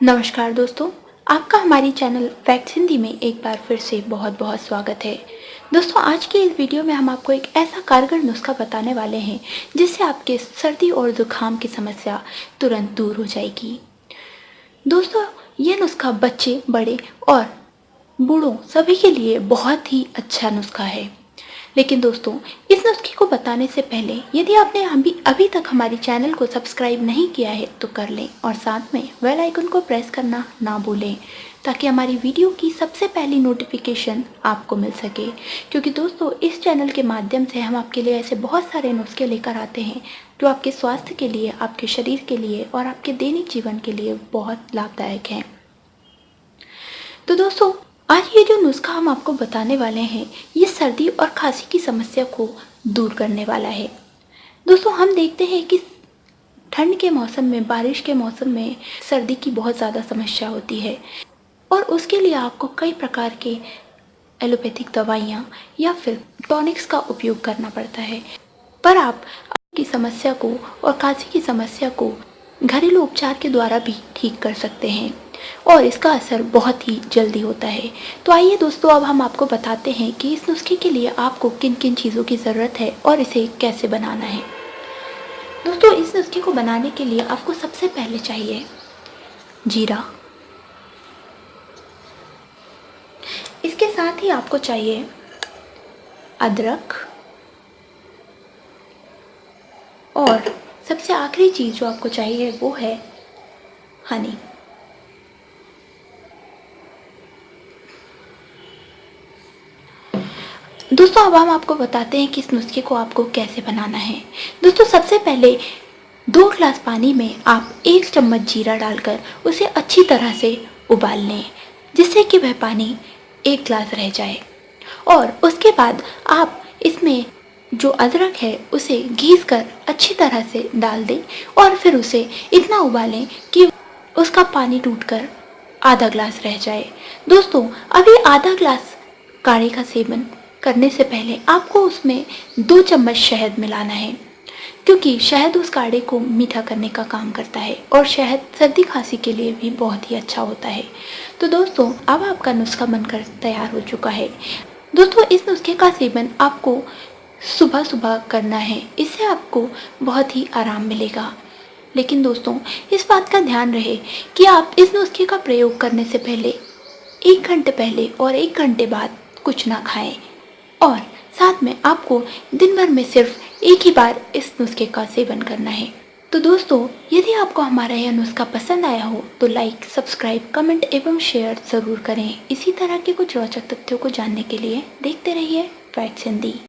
नमस्कार दोस्तों, आपका हमारी चैनल फैक्ट्स हिंदी में एक बार फिर से बहुत बहुत स्वागत है। दोस्तों, आज की इस वीडियो में हम आपको एक ऐसा कारगर नुस्खा बताने वाले हैं जिससे आपके सर्दी और जुकाम की समस्या तुरंत दूर हो जाएगी। दोस्तों, ये नुस्खा बच्चे, बड़े और बूढ़ों सभी के लिए बहुत ही अच्छा नुस्खा है। लेकिन दोस्तों, इस नुस्खे को बताने से पहले यदि आपने अभी तक हमारी चैनल को सब्सक्राइब नहीं किया है तो कर लें और साथ में बेल आइकन को प्रेस करना ना भूलें ताकि हमारी वीडियो की सबसे पहली नोटिफिकेशन आपको मिल सके। क्योंकि दोस्तों, इस चैनल के माध्यम से हम आपके लिए ऐसे बहुत सारे नुस्खे लेकर आते हैं जो आपके स्वास्थ्य के लिए, आपके शरीर के लिए और आपके दैनिक जीवन के लिए बहुत लाभदायक हैं। तो दोस्तों, आज ये जो नुस्खा हम आपको बताने वाले हैं ये सर्दी और खांसी की समस्या को दूर करने वाला है। दोस्तों, हम देखते हैं कि ठंड के मौसम में, बारिश के मौसम में सर्दी की बहुत ज़्यादा समस्या होती है और उसके लिए आपको कई प्रकार के एलोपैथिक दवाइयाँ या फिर टॉनिक्स का उपयोग करना पड़ता है। पर आप आपकी समस्या को और खांसी की समस्या को घरेलू उपचार के द्वारा भी ठीक कर सकते हैं और इसका असर बहुत ही जल्दी होता है। तो आइए दोस्तों, अब हम आपको बताते हैं कि इस नुस्खे के लिए आपको किन किन चीज़ों की ज़रूरत है और इसे कैसे बनाना है। दोस्तों, इस नुस्खे को बनाने के लिए आपको सबसे पहले चाहिए जीरा। इसके साथ ही आपको चाहिए अदरक और सबसे आखिरी चीज़ जो आपको चाहिए वो है हनी। दोस्तों, अब हम आपको बताते हैं कि इस नुस्खे को आपको कैसे बनाना है। दोस्तों, सबसे पहले 2 ग्लास पानी में आप 1 चम्मच जीरा डालकर उसे अच्छी तरह से उबाल लें जिससे कि वह पानी 1 ग्लास रह जाए और उसके बाद आप इसमें जो अदरक है उसे घिसकर अच्छी तरह से डाल दें और फिर उसे इतना उबालें कि उसका पानी टूटकर आधा ग्लास रह जाए। दोस्तों, अभी आधा ग्लास काढ़े का सेवन करने से पहले आपको उसमें 2 चम्मच शहद मिलाना है क्योंकि शहद उस काढ़े को मीठा करने का काम करता है और शहद सर्दी खांसी के लिए भी बहुत ही अच्छा होता है। तो दोस्तों, अब आपका नुस्खा बनकर तैयार हो चुका है। दोस्तों, इस नुस्खे का सेवन आपको सुबह सुबह करना है, इससे आपको बहुत ही आराम मिलेगा। लेकिन दोस्तों, इस बात का ध्यान रहे कि आप इस नुस्खे का प्रयोग करने से पहले 1 घंटे पहले और 1 घंटे बाद कुछ ना खाएं और साथ में आपको दिन भर में सिर्फ एक ही बार इस नुस्खे का सेवन करना है। तो दोस्तों, यदि आपको हमारा यह नुस्खा पसंद आया हो तो लाइक, सब्सक्राइब, कमेंट एवं शेयर ज़रूर करें। इसी तरह के कुछ रोचक तथ्यों को जानने के लिए देखते रहिए फैक्ट्स हिंदी।